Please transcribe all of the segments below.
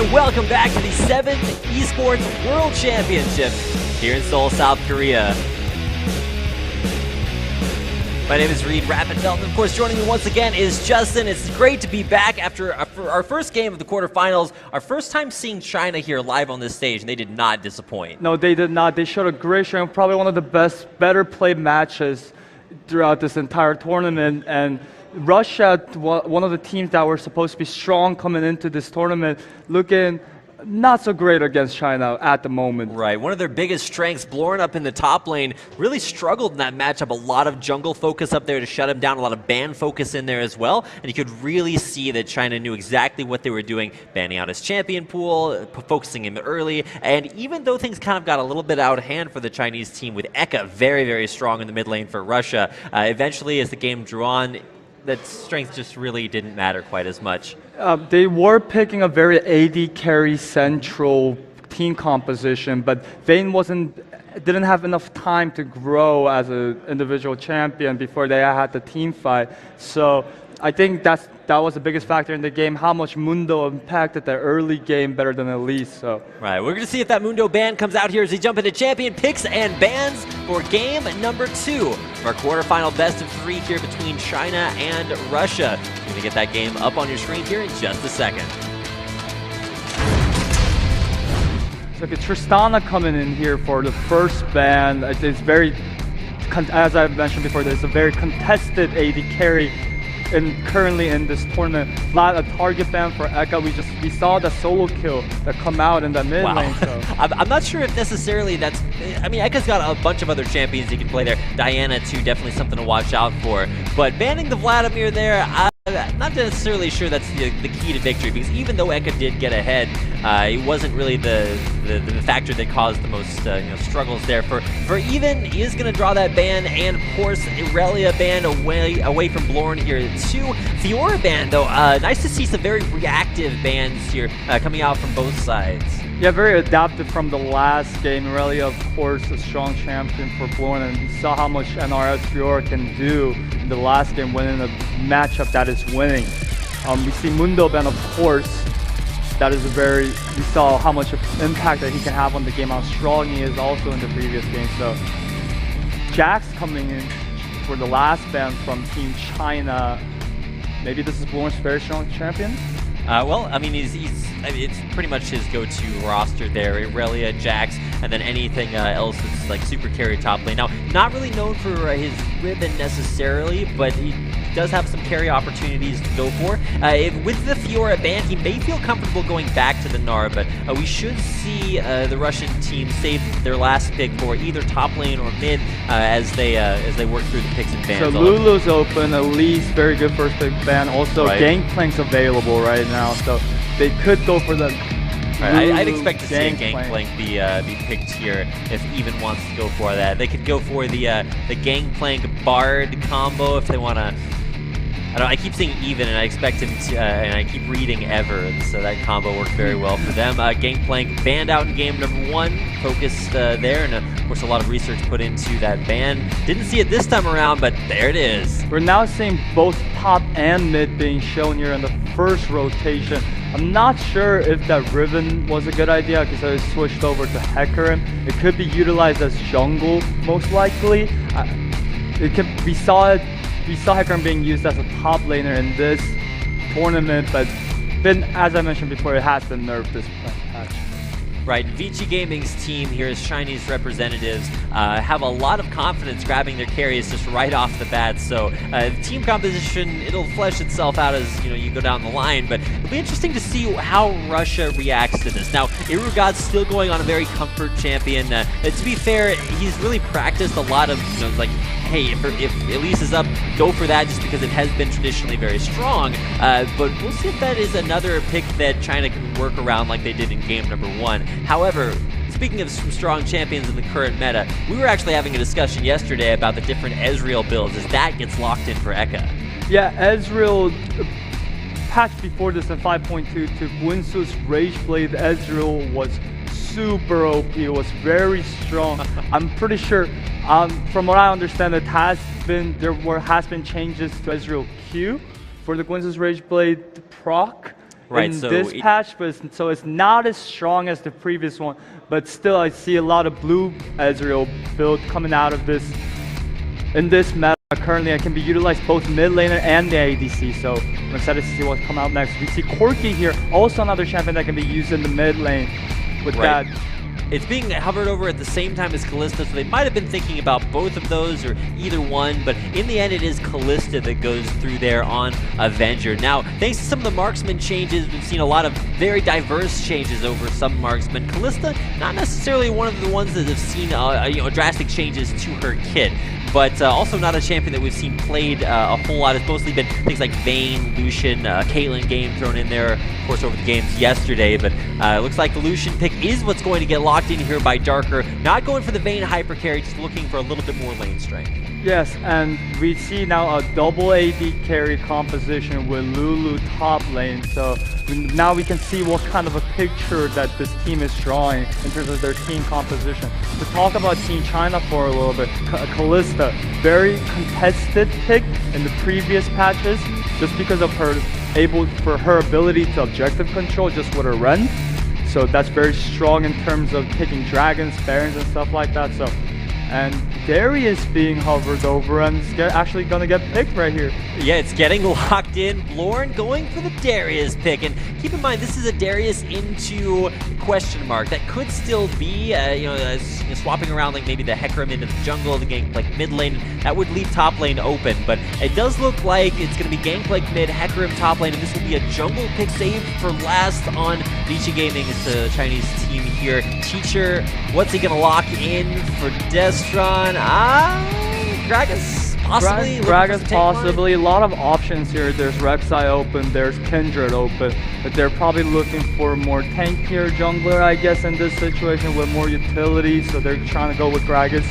and welcome back to the 7th Esports World Championship here in Seoul, South Korea. My name is Reed Rappenfeld, and of course joining me once again is Justin. It's great to be back after our first game of the quarterfinals, our first time seeing China here live on this stage, and they did not disappoint. No, they did not. They showed a great show, probably one of the better played matches throughout this entire tournament, and Russia, one of the teams that were supposed to be strong coming into this tournament, looking not so great against China at the moment. Right, one of their biggest strengths, Blorn up in the top lane, really struggled in that matchup. A lot of jungle focus up there to shut him down, a lot of ban focus in there as well, and you could really see that China knew exactly what they were doing, banning out his champion pool, focusing him early, and even though things kind of got a little bit out of hand for the Chinese team, with Eka very, very strong in the mid lane for Russia, eventually as the game drew on, that strength just really didn't matter quite as much. They were picking a very AD carry central team composition, but Vayne didn't have enough time to grow as an individual champion before they had the team fight. So I think that was the biggest factor in the game, how much Mundo impacted the early game better than Elise. So. Right, we're going to see if that Mundo ban comes out here as he jump into champion picks and bans for game number 2 of our quarterfinal best of 3 here between China and Russia. We're going to get that game up on your screen here in just a second. So Tristana coming in here for the first ban. It's very, as I mentioned before, there's a very contested AD carry currently in this tournament. Not a target ban for Eka. We saw the solo kill that come out in the mid lane. So. I'm not sure if necessarily that's. I mean, Eka's got a bunch of other champions he can play there. Diana too, definitely something to watch out for. But banning the Vladimir there, I'm not necessarily sure that's the key to victory, because even though Eka did get ahead, it wasn't really the factor that caused the most struggles there. For Even, he is going to draw that ban, and of course Irelia ban away from Blorn here too. Fiora ban though, nice to see some very reactive bans here coming out from both sides. Yeah, very adaptive from the last game. Irelia, of course, a strong champion for Blorn, and we saw how much NRS Fiora can do in the last game, winning a matchup that is winning. We see Mundo ban, of course. That is we saw how much impact that he can have on the game, how strong he is also in the previous game. So Jax coming in for the last ban from Team China. Maybe this is Blorn's very strong champion? Well, I mean, it's pretty much his go-to roster there. Irelia, Jax, and then anything else that's like super carry top lane. Now, not really known for his ribbon necessarily, but he does have some carry opportunities to go for. With the Fiora ban, he may feel comfortable going back to the Gnar, but we should see the Russian team save their last pick for either top lane or mid as they work through the picks and bans. So Lulu's open, Elise, very good first pick ban. Also, right. Gangplank's available right now, so they could go for the. Right, I'd expect to see a Gangplank be picked here if Even wants to go for that. They could go for the Gangplank Bard combo if they want to. I keep saying Even, and I expect him to, and I keep reading Ever, so that combo worked very well for them. Gangplank banned out in game number 1, focused there, and of course a lot of research put into that ban. Didn't see it this time around, but there it is. We're now seeing both top and mid being shown here in the first rotation. I'm not sure if that Riven was a good idea because I switched over to Hecarim. It could be utilized as jungle, most likely. We saw Hecarim being used as a top laner in this tournament, but then, as I mentioned before, it has been nerfed this patch. Right, Vici Gaming's team here as Chinese representatives have a lot of confidence grabbing their carries just right off the bat. So the team composition, it'll flesh itself out as you go down the line, but it'll be interesting to see how Russia reacts to this. Now, Irugod's still going on a very comfort champion. To be fair, he's really practiced a lot of like, hey, if Elise is up, go for that just because it has been traditionally very strong. But we'll see if that is another pick that China can work around like they did in game number 1. However, speaking of some strong champions in the current meta, we were actually having a discussion yesterday about the different Ezreal builds as that gets locked in for Eka. Yeah, Ezreal, patch before this in 5.2 to Winsu's Rageblade, Ezreal was super OP, it was very strong. I'm pretty sure, from what I understand, there has been changes to Ezreal Q for the Gwyn's Rageblade proc. Right, in so this patch, but so it's not as strong as the previous one. But still, I see a lot of blue Ezreal build coming out of this. In this meta, currently it can be utilized both mid laner and the ADC, so I'm excited to see what's come out next. We see Corki here, also another champion that can be used in the mid lane with that. It's being hovered over at the same time as Kalista, so they might have been thinking about both of those or either one, but in the end it is Kalista that goes through there on Avenger. Now, thanks to some of the marksman changes, we've seen a lot of very diverse changes over some marksmen. Kalista, not necessarily one of the ones that have seen drastic changes to her kit, but also not a champion that we've seen played a whole lot. It's mostly been things like Vayne, Lucian, Caitlyn game thrown in there, of course, over the games yesterday, but it looks like the Lucian pick is what's going to get locked in here by Darker. Not going for the Vayne hyper carry, just looking for a little bit more lane strength. Yes, and we see now a double AD carry composition with Lulu top lane, so now we can see what kind of a picture that this team is drawing in terms of their team composition. To talk about Team China for a little bit, Kalista, very contested pick in the previous patches, just because of her ability to objective control just with her Ren. So that's very strong in terms of picking dragons, barons, and stuff like that. So, and Darius being hovered over and is actually going to get picked right here. Yeah, it's getting locked in. Blorn going for the Darius pick. And keep in mind, this is a Darius into question mark. That could still be, swapping around like maybe the Hecarim into the jungle, the Gangplank mid lane. That would leave top lane open. But it does look like it's going to be Gangplank mid, Hecarim top lane. And this will be a jungle pick saved for last on Vici Gaming. It's the Chinese team here. Teacher, what's he going to lock in for Destron? Gragas possibly. Gragas possibly. A lot of options here. There's Rek'Sai open, there's Kindred open, but they're probably looking for more tankier jungler, I guess, in this situation with more utility, so they're trying to go with Gragas.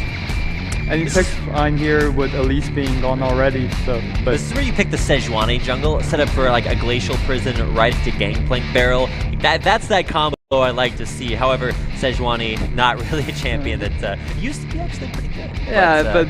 And you pick fine here with Elise being gone already, so. But this is where you pick the Sejuani jungle, set up for like a Glacial Prison right to Gangplank Barrel. That's that combo I like to see. However, Sejuani, not really a champion that used to be actually pretty good. Yeah, but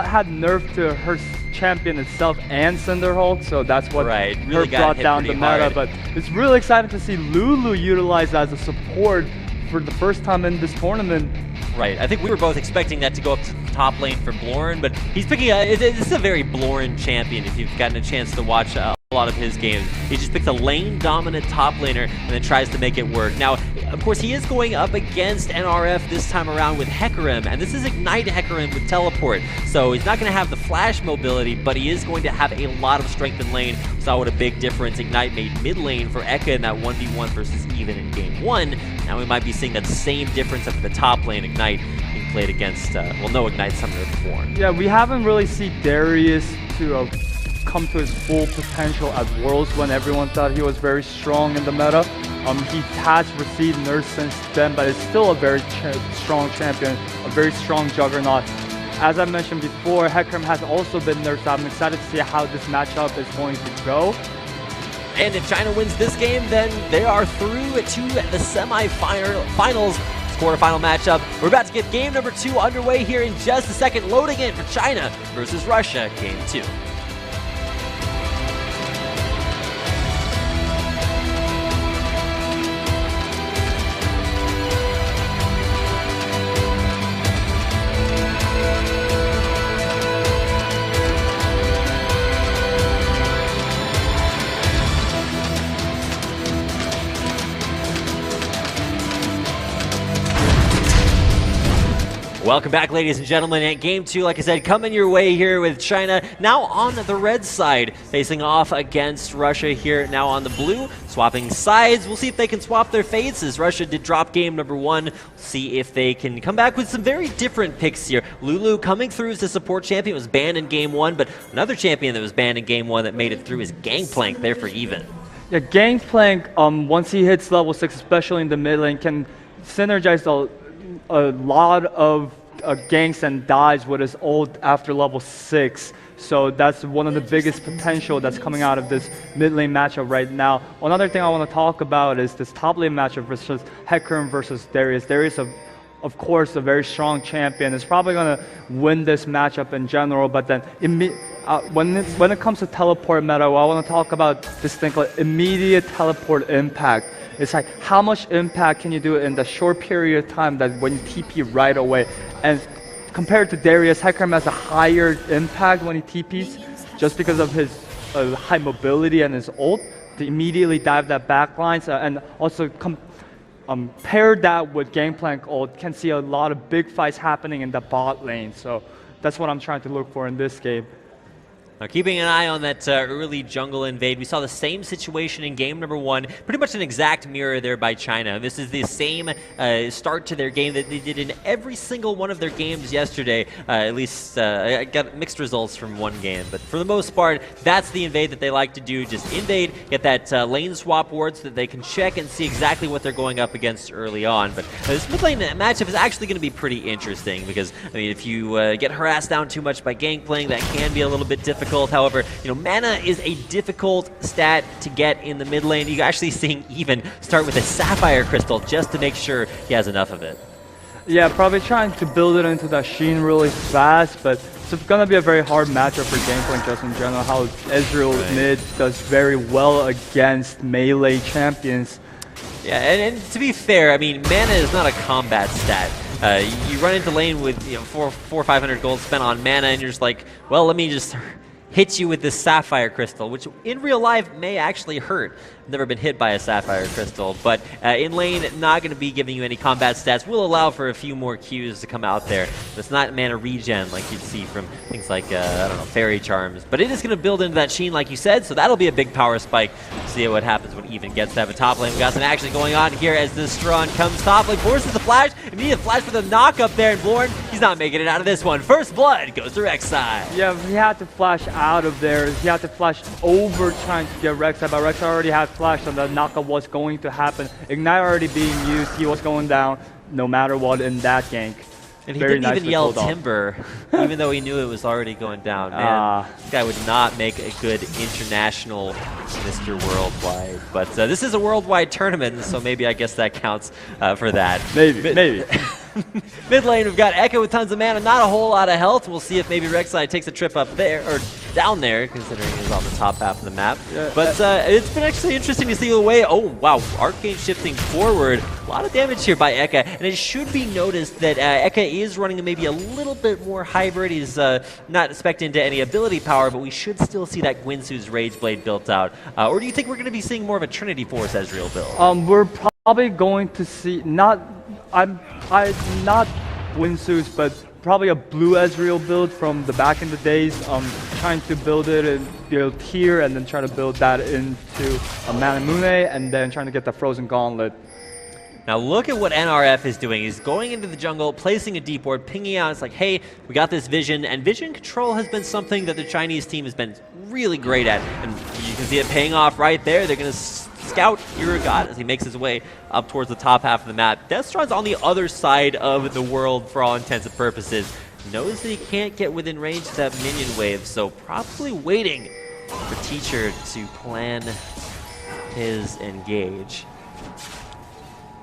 had nerfed to her champion itself and Cinderhold, so that's what really brought down the meta. Hard. But it's really exciting to see Lulu utilized as a support for the first time in this tournament. Right, I think we were both expecting that to go up to the top lane for Blorn, but he's picking this is a very Blorn champion if you've gotten a chance to watch a lot of his games. He just picks a lane-dominant top laner and then tries to make it work. Now, of course, he is going up against NRF this time around with Hecarim, and this is Ignite Hecarim with Teleport, so he's not going to have the flash mobility, but he is going to have a lot of strength in lane. Saw what a big difference Ignite made mid lane for Ekka in that 1v1 versus even in game 1. Now we might be seeing that same difference up at the top lane, Ignite being played against, no Ignite Summoner before. Yeah, we haven't really seen Darius to come to his full potential at Worlds when everyone thought he was very strong in the meta. He has received nerfs since then, but is still a very strong champion, a very strong juggernaut. As I mentioned before, Hecarim has also been nerfed. I'm excited to see how this matchup is going to go. And if China wins this game, then they are through to the semi-finals. Quarterfinal matchup. We're about to get game number 2 underway here in just a second, loading in for China versus Russia, game 2. Welcome back, ladies and gentlemen, at Game 2, like I said, coming your way here with China, now on the red side, facing off against Russia here, now on the blue, swapping sides. We'll see if they can swap their fates, as Russia did drop game number 1. See if they can come back with some very different picks here. Lulu coming through as a support champion, was banned in game 1, but another champion that was banned in game 1 that made it through is Gangplank, there for even. Yeah, Gangplank, once he hits level 6, especially in the mid lane, can synergize a lot of ganks and dives with his ult after level 6. So that's one of the biggest potential that's coming out of this mid lane matchup right now. Another thing I want to talk about is this top lane matchup versus Hecarim versus Darius. Darius of course, a very strong champion. Is probably going to win this matchup in general, but then when it comes to teleport meta, well, I want to talk about this thing called immediate teleport impact. It's like how much impact can you do in the short period of time that when you TP right away. And compared to Darius, Hecarim has a higher impact when he TPs just because of his high mobility and his ult to immediately dive that backline, and also pair that with Gangplank ult, can see a lot of big fights happening in the bot lane. So that's what I'm trying to look for in this game. Now, keeping an eye on that early jungle invade, we saw the same situation in game number 1, pretty much an exact mirror there by China. This is the same start to their game that they did in every single one of their games yesterday. At least I got mixed results from one game, but for the most part, that's the invade that they like to do. Just invade, get that lane swap ward so that they can check and see exactly what they're going up against early on. But this mid lane matchup is actually going to be pretty interesting because, I mean, if you get harassed down too much by Gangplank, that can be a little bit difficult. However, mana is a difficult stat to get in the mid lane. You're actually seeing even start with a Sapphire Crystal just to make sure he has enough of it. Yeah, probably trying to build it into that Sheen really fast, but it's going to be a very hard matchup for Gangplank just in general. How Ezreal mid does very well against melee champions. Yeah, and to be fair, I mean, mana is not a combat stat. You run into lane with 400 or 500 gold spent on mana, and you're just like, well, let me just hit you with this Sapphire Crystal, which in real life may actually hurt. Never been hit by a Sapphire Crystal, but in lane, not going to be giving you any combat stats. Will allow for a few more Qs to come out there. But it's not mana regen like you'd see from things like, I don't know, Fairy Charms. But it is going to build into that Sheen, like you said, so that'll be a big power spike. See what happens when Even gets to have a top lane. We got some action going on here as this Strong comes top lane, forces the flash, immediate flash for the knock up there, and Blorn, he's not making it out of this one. First blood goes to Rek'Sai. Yeah, he had to flash out of there. He had to flash over trying to get Rek'Sai, but Rek'Sai already had flash, and the knockup was going to happen. Ignite already being used, he was going down no matter what in that gank. And he didn't even yell Timber, even though he knew it was already going down. Man, this guy would not make a good international Mr. Worldwide. But this is a worldwide tournament, so maybe I guess that counts for that. Maybe. Mid lane, we've got Echo with tons of mana, not a whole lot of health. We'll see if maybe Rek'Sai takes a trip up there, or down there, considering he's on the top half of the map. Yeah, but it's been actually interesting to see the way, oh wow, Arcane shifting forward. A lot of damage here by Eka, and it should be noticed that Eka is running maybe a little bit more hybrid. He's not expecting into any ability power, but we should still see that Gwynsu's Rage Blade built out. Or do you think we're going to be seeing more of a Trinity Force Ezreal build? We're probably going to see, not Gwynsu's, but probably a blue Ezreal build from the back in the days. Trying to build it and build here, and then trying to build that into a Manamune, and then trying to get the Frozen Gauntlet. Now look at what NRF is doing. He's going into the jungle, placing a deep ward, pinging out. It's like, hey, we got this vision. And vision control has been something that the Chinese team has been really great at. And you can see it paying off right there. They're going to scout Urigot as he makes his way up towards the top half of the map. Deathstron's on the other side of the world for all intents and purposes. Knows that he can't get within range of that minion wave, so probably waiting for Teacher to plan his engage.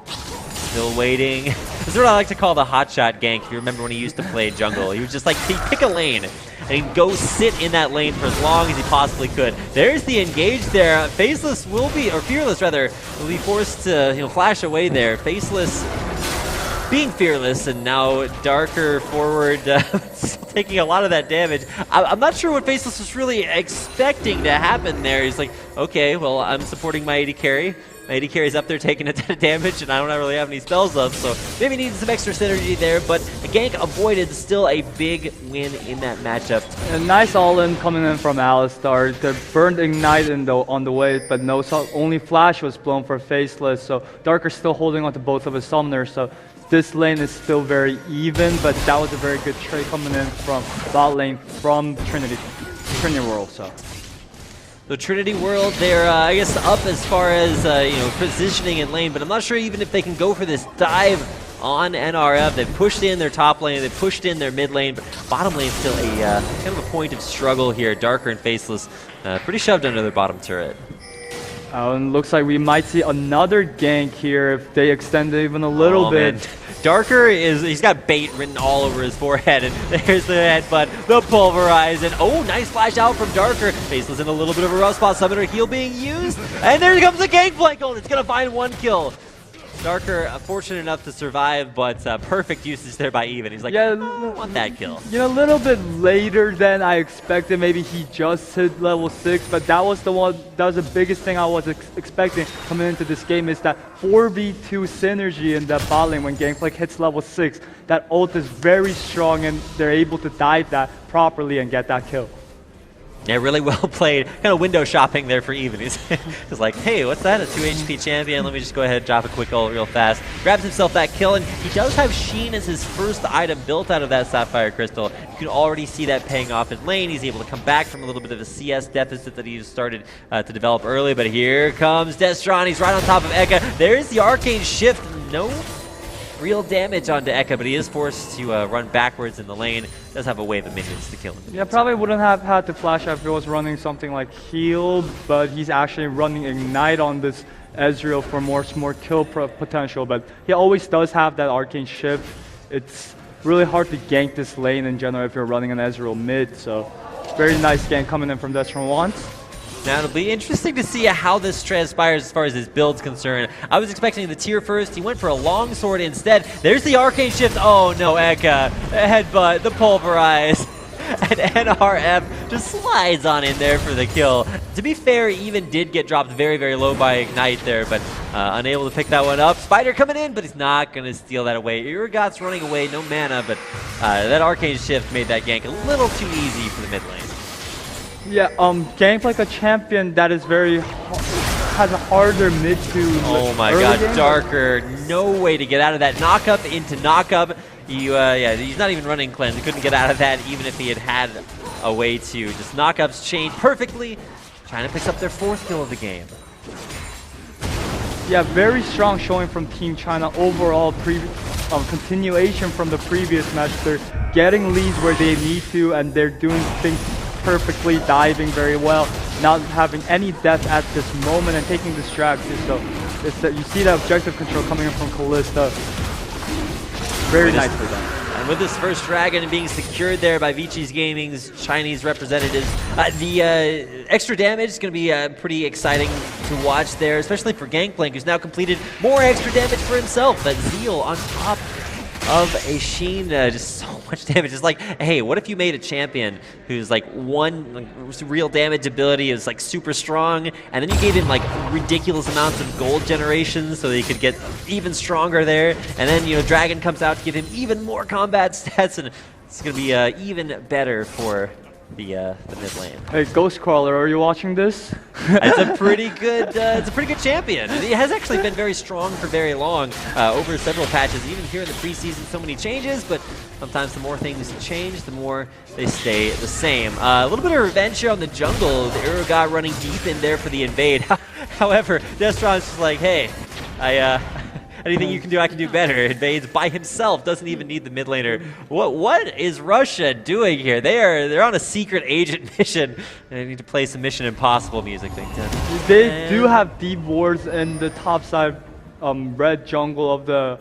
Still waiting. This is what I like to call the hotshot gank. If you remember when he used to play jungle, he was just like, he'd pick a lane and he'd go sit in that lane for as long as he possibly could. There's the engage there. Faceless will be, or Fearless rather, will be forced to flash away there. Faceless being fearless, and now Darker forward, still taking a lot of that damage. I'm not sure what Faceless was really expecting to happen there. He's like, okay, well, I'm supporting my AD carry. My AD carry's up there taking a ton of damage, and I don't really have any spells up, so maybe needed some extra synergy there, but a gank avoided, still a big win in that matchup. A nice all-in coming in from Alistar. The burned Ignite on the way, but no, only Flash was blown for Faceless, so Darker's still holding on to both of his summoners, so this lane is still very even, but that was a very good trade coming in from bot lane from TrinityWorld. So TrinityWorld, they're I guess up as far as positioning in lane, but I'm not sure even if they can go for this dive on NRF. They've pushed in their top lane, they've pushed in their mid lane, but bottom lane still a kind of a point of struggle here. Darker and Faceless pretty shoved under their bottom turret. And looks like we might see another gank here if they extend it even a little bit. Man. Darker he's got bait written all over his forehead, and there's the headbutt, the pulverize, and oh, nice flash out from Darker. Faceless in a little bit of a rough spot, summoner heal being used, and there comes the gangplank ult. It's gonna find 1 kill. Darker, fortunate enough to survive, but perfect usage there by Even. He's like, yeah, I want that kill. You know, a little bit later than I expected. Maybe he just hit level 6, but that was the biggest thing I was expecting coming into this game, is that 4v2 synergy in that bot lane when Gangplank hits level 6. That ult is very strong, and they're able to dive that properly and get that kill. Yeah, really well played. Kind of window shopping there for Even. He's like, hey, what's that? A 2 HP champion? Let me just go ahead and drop a quick ult real fast. Grabs himself that kill, and he does have Sheen as his first item built out of that Sapphire Crystal. You can already see that paying off in lane. He's able to come back from a little bit of a CS deficit that he started to develop early, but here comes Destron. He's right on top of Eka. There's the Arcane Shift. No real damage onto Eka, but he is forced to run backwards in the lane. Does have a wave of minions to kill him. Yeah, probably wouldn't have had to flash out if he was running something like Heal, but he's actually running Ignite on this Ezreal for more kill potential, but he always does have that Arcane Shift. It's really hard to gank this lane in general if you're running an Ezreal mid, so very nice gank coming in from Destron once. Now, it'll be interesting to see how this transpires as far as his build's concerned. I was expecting the tier first. He went for a long sword instead. There's the Arcane Shift. Oh, no, Eka. Headbutt, the Pulverize. And NRF just slides on in there for the kill. To be fair, Even did get dropped very, very low by Ignite there, but unable to pick that one up. Spider coming in, but he's not going to steal that away. Urgot's running away, no mana, but that Arcane Shift made that gank a little too easy for the mid lane. Yeah, gank like a champion that is has a harder mid to. Oh my god, game. Darker, no way to get out of that knock-up into knock-up. Yeah, he's not even running cleanse. He couldn't get out of that even if he had a way to. Just knock-ups chain perfectly. China picks up their 4th kill of the game. Yeah, very strong showing from Team China overall. Continuation from the previous match. They're getting leads where they need to, and they're doing things perfectly, diving very well, not having any death at this moment, and taking distractions. So you see that objective control coming in from Kalista. Very nicely done. And with this first dragon being secured there by Vichi's Gaming's Chinese representatives, the extra damage is going to be pretty exciting to watch there, especially for Gangplank, who's now completed more extra damage for himself. That Zeal on top of a Sheen, just so much damage. It's like, hey, what if you made a champion who's like real damage ability is like super strong, and then you gave him like ridiculous amounts of gold generation so that he could get even stronger there, and then, you know, Dragon comes out to give him even more combat stats, and it's gonna be even better for the mid lane. Hey, Ghostcrawler, are you watching this? It's a pretty good champion. He has actually been very strong for very long over several patches. Even here in the preseason, so many changes, but sometimes the more things change, the more they stay the same. A little bit of revenge here on the jungle. The Urgot running deep in there for the invade. However, Destron's just like, hey, anything you can do, I can do better. Invades by himself, doesn't even need the mid laner. What is Russia doing here? They're on a secret agent mission. They need to play some Mission Impossible music. They do have deep wards in the top side red jungle of the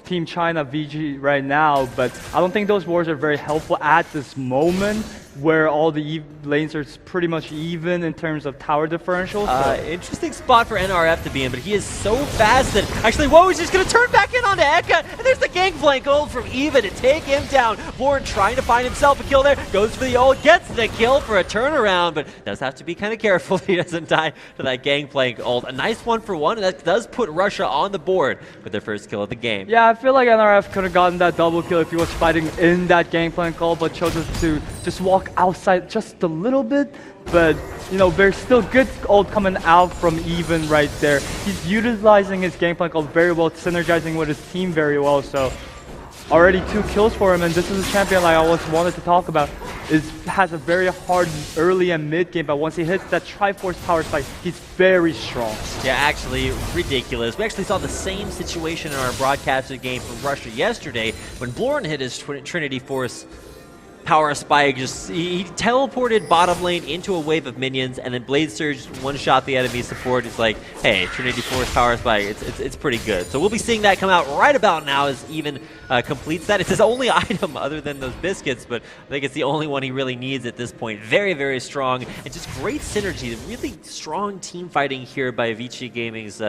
Team China VG right now, but I don't think those wards are very helpful at this moment, where all the lanes are pretty much even in terms of tower differential. So. Interesting spot for NRF to be in, but he is so fast that actually, whoa, he's just going to turn back in onto Eka, and there's the Gangplank ult from Even to take him down. Born trying to find himself a kill there, goes for the ult, gets the kill for a turnaround, but does have to be kind of careful that he doesn't die to that Gangplank ult. A nice 1-for-1, and that does put Russia on the board with their first kill of the game. Yeah, I feel like NRF could have gotten that double kill if he was fighting in that Gangplank ult, but chose to just walk outside just a little bit. But, you know, there's still good ult coming out from Even right there. He's utilizing his Gangplank ult very well, synergizing with his team very well. So already 2 kills for him, and this is a champion like I always wanted to talk about. Has a very hard early and mid game, but once he hits that Triforce power spike, he's very strong. Yeah, actually ridiculous. We actually saw the same situation in our broadcasted game from Russia yesterday when Blorn hit his Trinity Force Power Spike, he teleported bottom lane into a wave of minions, and then Blade Surge one-shot the enemy support. It's like, hey, Trinity Force Power Spike, it's pretty good. So we'll be seeing that come out right about now as Even completes that. It's his only item other than those biscuits, but I think it's the only one he really needs at this point. Very, very strong, and just great synergy. Really strong team fighting here by Vici Gaming's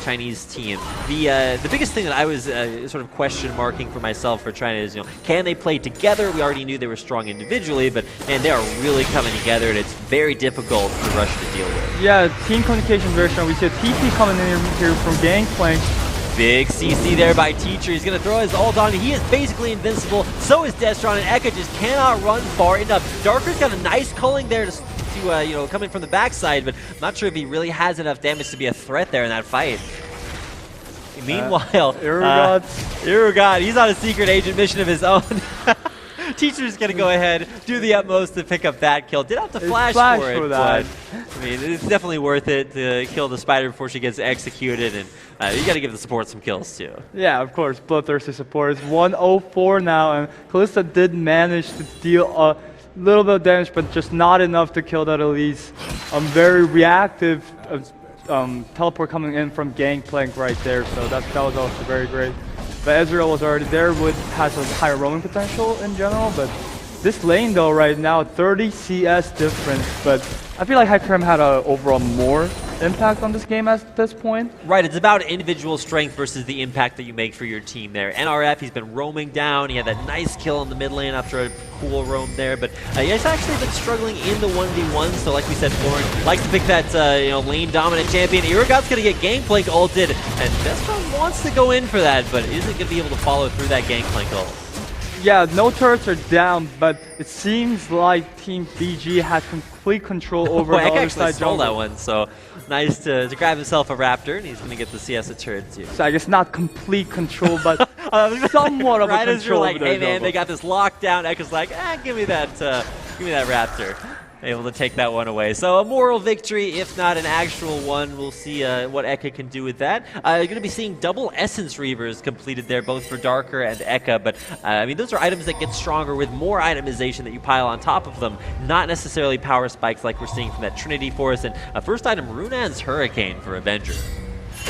Chinese team. The biggest thing that I was sort of question marking for myself for China is, can they play together? We already knew they were strong individually, but man, they are really coming together, and it's very difficult for Rush to deal with. Yeah, team communication is very strong. We see a TP coming in here from Gangplank. Big CC there by Teacher. He's going to throw his ult on. He is basically invincible. So is Destron, and Eka just cannot run far enough. Darker's got a nice culling there to coming from the backside, but I'm not sure if he really has enough damage to be a threat there in that fight. Meanwhile, Irugat, he's on a secret agent mission of his own. Teacher's going to go ahead, do the utmost to pick up that kill. Did have to flash for it, but I mean, it's definitely worth it to kill the spider before she gets executed, and you got to give the support some kills too. Yeah, of course, bloodthirsty support. It's 104 now, and Kalista did manage to deal a little bit of damage, but just not enough to kill that Elise. Very reactive teleport coming in from Gangplank right there, so that was also very great. But Ezreal was already there, has a higher roaming potential in general, but this lane though right now, 30 CS difference, but I feel like Hecarim had an overall more impact on this game at this point. Right, it's about individual strength versus the impact that you make for your team there. NRF, he's been roaming down. He had that nice kill in the mid lane after a cool roam there, but he's actually been struggling in the 1v1, so like we said, Florin likes to pick that lane dominant champion. Irugat's going to get Gangplank ulted, and Destron wants to go in for that, but isn't going to be able to follow through that Gangplank ult. Yeah, no turrets are down, but it seems like Team BG has complete control over the other side stole that one, so nice to grab himself a Raptor, and he's going to get the CS a turret too. So I guess not complete control, but somewhat of a control. Right as you're like, hey man, they got this locked down, Ekka's like, give me that Raptor. Able to take that one away. So a moral victory, if not an actual one. We'll see what Ekka can do with that. You're going to be seeing double Essence Reavers completed there, both for Darker and Ekka. But I mean, those are items that get stronger with more itemization that you pile on top of them, not necessarily power spikes like we're seeing from that Trinity Force. And first item, Runan's Hurricane for Avenger.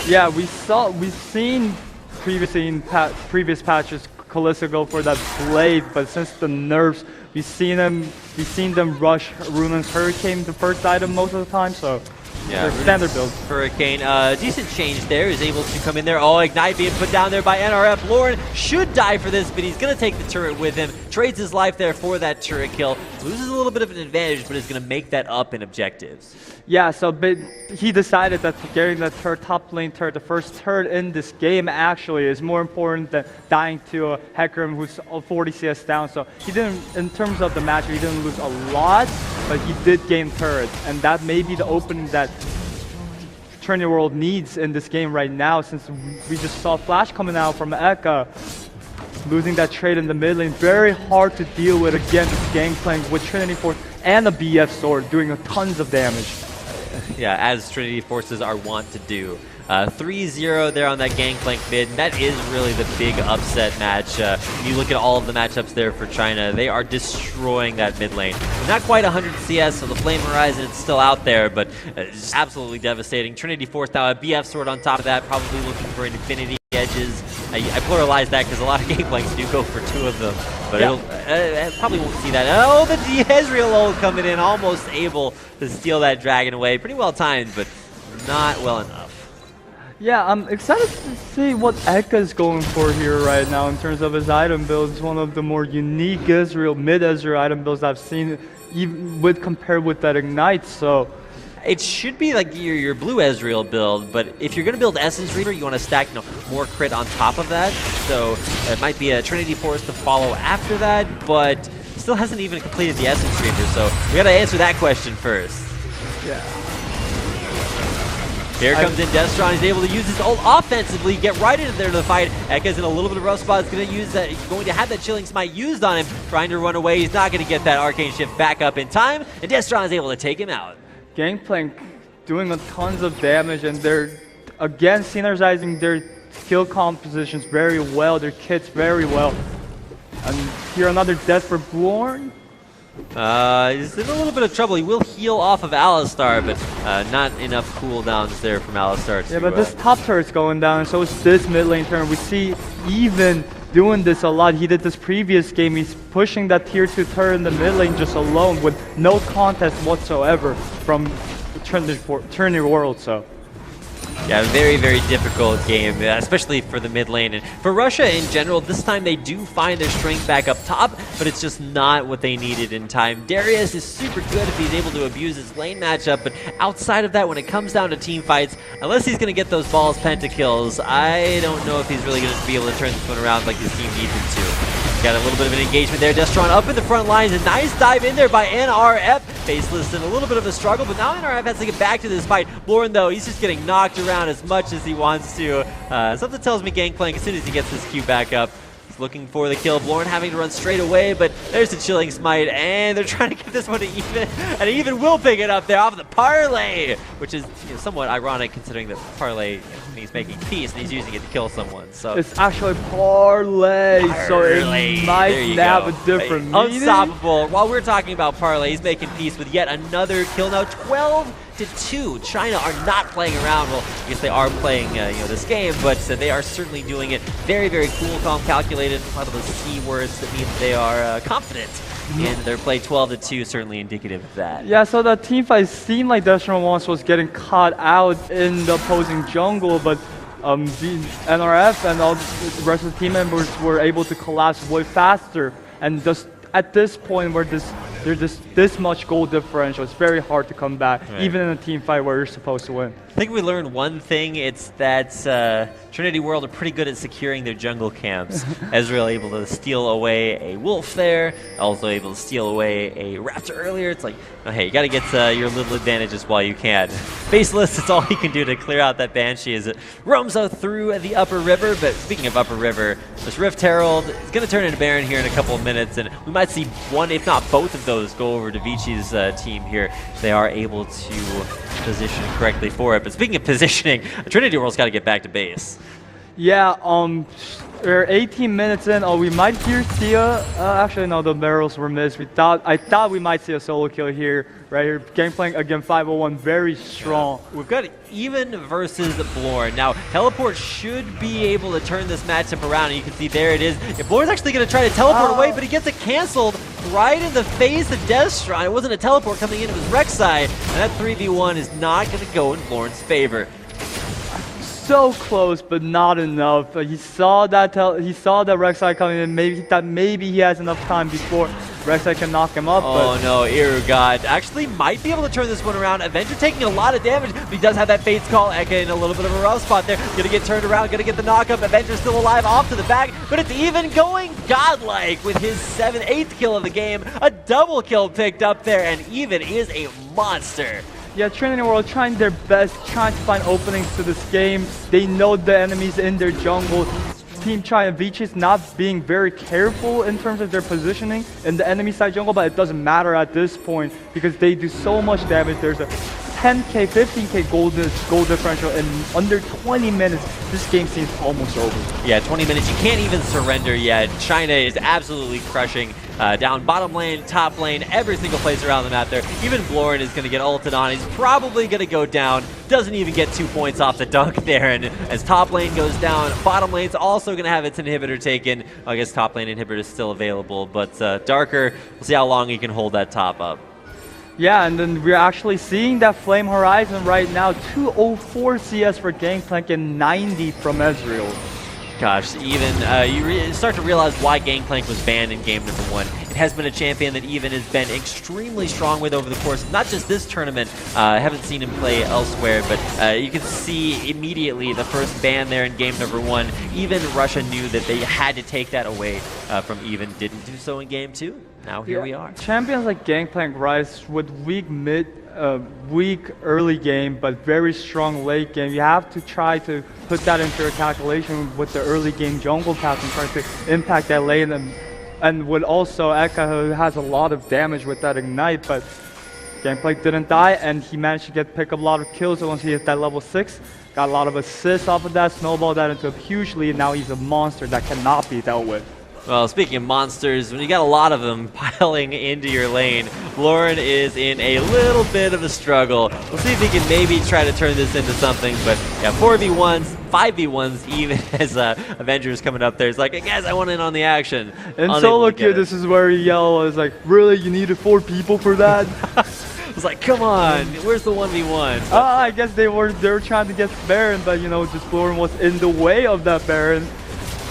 Yeah, we've seen previously in previous patches Kalista go for that blade, but since the nerfs, we've seen them rush Runan's Hurricane, the first item most of the time, so yeah, standard build. Hurricane, decent change there, is able to come in there. Oh, Ignite being put down there by NRF. Lauren should die for this, but he's going to take the turret with him, trades his life there for that turret kill, loses a little bit of an advantage, but is going to make that up in objectives. Yeah, so but he decided that getting that top lane turret, the first turret in this game actually, is more important than dying to a Hecarim who's 40 CS down. So he didn't, in terms of the match, he didn't lose a lot, but he did gain turrets, and that may be the opening that TrinityWorld needs in this game right now, since we just saw Flash coming out from Ekka. Losing that trade in the mid lane, very hard to deal with against Gangplank with Trinity Force and a BF sword doing tons of damage. Yeah, as Trinity Forces are wont to do. 3-0 there on that Gangplank mid. That is really the big upset match. You look at all of the matchups there for China, they are destroying that mid lane. Not quite 100 CS, so the Flame Horizon is still out there, but it's absolutely devastating. Trinity Force now, a BF sword on top of that, probably looking for Infinity Edges. I pluralize that because a lot of Gangplanks do go for two of them, but yeah. Probably won't see that. Oh, the Ezreal ult coming in, almost able to steal that dragon away. Pretty well timed, but not well enough. Yeah, I'm excited to see what Ekka is going for here right now in terms of his item build. It's one of the more unique mid-Ezreal item builds I've seen, even compared with that Ignite, so... It should be like your blue Ezreal build, but if you're going to build Essence Reaver, you want to stack more crit on top of that. So it might be a Trinity Force to follow after that, but still hasn't even completed the Essence Reaver, so we got to answer that question first. Yeah. Here comes in Destron. He's able to use his ult offensively, get right into there to the fight. Ekka's in a little bit of a rough spot. He's going to use that. He's going to have that Chilling Smite used on him, trying to run away. He's not going to get that Arcane Shift back up in time, and Destron is able to take him out. Gangplank doing tons of damage, and they're again synergizing their skill compositions very well, their kits very well. And here another death for Bjorn. He's in a little bit of trouble. He will heal off of Alistar, but not enough cooldowns there from Alistar to... Yeah, but this top turret's going down, and so is this mid lane turret. We see even doing this a lot. He did this previous game. He's pushing that tier 2 turret in the mid lane just alone with no contest whatsoever from TrinityWorld, so... Yeah, very, very difficult game, especially for the mid lane. And for Russia in general, this time they do find their strength back up top, but it's just not what they needed in time. Darius is super good if he's able to abuse his lane matchup, but outside of that, when it comes down to team fights, unless he's going to get those balls pentakills, I don't know if he's really going to be able to turn this one around like his team needs him to. Got a little bit of an engagement there. Destron up in the front lines. A nice dive in there by NRF. Faceless in a little bit of a struggle, but now NRF has to get back to this fight. Lauren, though, he's just getting knocked around as much as he wants to. Something tells me Gangplank, as soon as he gets his Q back up, he's looking for the kill. Lauren having to run straight away, but there's the Chilling Smite, and they're trying to get this one to Even, and Even will pick it up there off of the Parlay, which is somewhat ironic considering that Parlay, he's making peace and he's using it to kill someone. So it's actually Parlay, so it might have a different meaning. Unstoppable. While we're talking about Parlay, he's making peace with yet another kill. Now 12-2. China are not playing around. Well, I guess they are playing this game, but they are certainly doing it very, very cool, calm, calculated. A lot of those C words that mean that they are confident in their play. 12-2, certainly indicative of that. Yeah, so the team fight seemed like Destron once was getting caught out in the opposing jungle, but the NRF and all the rest of the team members were able to collapse way faster. And just at this point where there's this much goal differential, it's very hard to come back, even in a team fight where you're supposed to win. I think we learned one thing, it's that TrinityWorld are pretty good at securing their jungle camps. Ezreal able to steal away a wolf there, also able to steal away a raptor earlier. It's like, oh, hey, you gotta get your little advantages while you can. Faceless, it's all he can do to clear out that Banshee as it roams out through the upper river. But speaking of upper river, this Rift Herald is gonna turn into Baron here in a couple of minutes, and we might see one, if not both of those, go over to Vici's team here. They are able to position correctly for it. But speaking of positioning, TrinityWorld's got to get back to base. Yeah, we're 18 minutes in. Oh, we might hear Sia. Actually, no, the barrels were missed. I thought we might see a solo kill here, right here. Gangplank again, 501, very strong. Yeah. We've got Even versus Blorn. Now, Teleport should be able to turn this matchup around, and you can see there it is. If Blorn's actually going to try to teleport away, but he gets it canceled right in the face of Destron. It wasn't a teleport coming in, it was Rek'Sai, and that 3v1 is not going to go in Blorn's favor. So close, but not enough. He saw that Rek'Sai coming in. Maybe he thought maybe he has enough time before Rek'Sai can knock him up. Oh no, Irugat actually might be able to turn this one around. Avenger taking a lot of damage, but he does have that Fate's Call. Eka in a little bit of a rough spot there. Gonna get turned around, gonna get the knockup. Avenger still alive, off to the back, but it's Even going godlike with his 8th kill of the game. A double kill picked up there, and Even is a monster. Yeah, TrinityWorld trying their best, trying to find openings to this game. They know the enemies in their jungle. Team China Vici's not being very careful in terms of their positioning in the enemy side jungle, but it doesn't matter at this point because they do so much damage. There's a 10k, 15k gold differential in under 20 minutes. This game seems almost over. Yeah, 20 minutes. You can't even surrender yet. China is absolutely crushing down bottom lane, top lane, every single place around the map there. Even Blorn is going to get ulted on. He's probably going to go down. Doesn't even get 2 points off the dunk there. And as top lane goes down, bottom lane's also going to have its inhibitor taken. I guess top lane inhibitor is still available, but Darker, we'll see how long he can hold that top up. Yeah, and then we're actually seeing that Flame Horizon right now. 204 CS for Gangplank and 90 from Ezreal. Gosh, Even, you start to realize why Gangplank was banned in game number 1. It has been a champion that Even has been extremely strong with over the course of not just this tournament. I haven't seen him play elsewhere, but you can see immediately the first ban there in game number 1. Even Russia knew that they had to take that away from Even. Didn't do so in game 2. Now here we are. Champions like Gangplank rise with weak early game, but very strong late game. You have to try to put that into your calculation with the early game jungle path and try to impact that lane. And with also Eka, who has a lot of damage with that ignite, but Gangplank didn't die, and he managed to pick up a lot of kills once he hit that level 6. Got a lot of assists off of that, snowballed that into a huge lead. Now he's a monster that cannot be dealt with. Well, speaking of monsters, when you got a lot of them piling into your lane, Lauren is in a little bit of a struggle. We'll see if he can maybe try to turn this into something, but yeah, 4v1s, 5v1s, even as Avengers coming up there. It's like, guys, I want in on the action. In solo queue, this is where he yells, like, really, you needed 4 people for that? It's like, come on, where's the 1v1? I guess they were trying to get Baron, but you know, just Lauren was in the way of that Baron.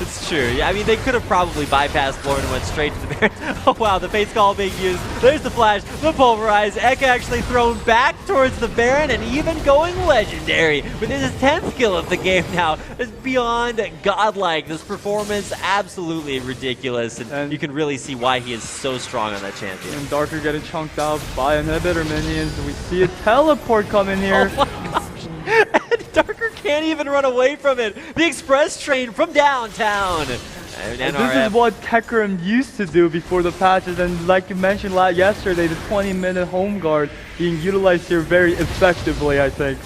It's true. Yeah, I mean, they could have probably bypassed Lauren and went straight to the Baron. Oh, wow, the face call being used. There's the flash, the pulverize. Eka actually thrown back towards the Baron and even going legendary with his 10th kill of the game now. It's beyond godlike. This performance, absolutely ridiculous. And you can really see why he is so strong on that champion. And Darker getting chunked out by inhibitor minions. We see a teleport coming here. Oh my gosh. Darker can't even run away from it. The express train from downtown. This is what Tekram used to do before the patches, and like you mentioned yesterday, the 20-minute home guard being utilized here very effectively, I think.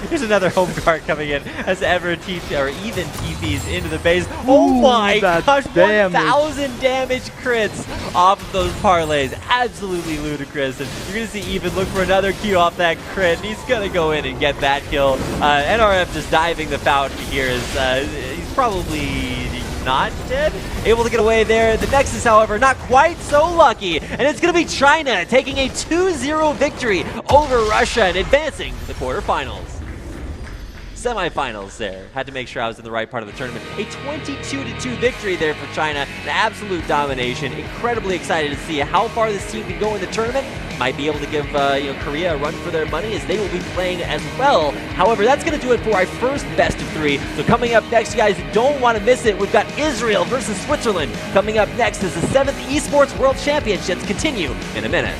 Here's another home guard coming in as even TPs into the base. Oh my gosh, 1,000 damage crits off of those parlays. Absolutely ludicrous. And you're going to see Even look for another Q off that crit, and he's going to go in and get that kill. NRF just diving the fountain here. He's probably not dead. Able to get away there. The Nexus, however, not quite so lucky. And it's going to be China taking a 2-0 victory over Russia and advancing to the quarterfinals. Semifinals there. Had to make sure I was in the right part of the tournament. A 22-2 victory there for China. An absolute domination. Incredibly excited to see how far this team can go in the tournament. Might be able to give Korea a run for their money as they will be playing as well. However, that's going to do it for our first best of 3. So coming up next, you guys don't want to miss it. We've got Israel versus Switzerland coming up next as the 7th Esports World Championships continue in a minute.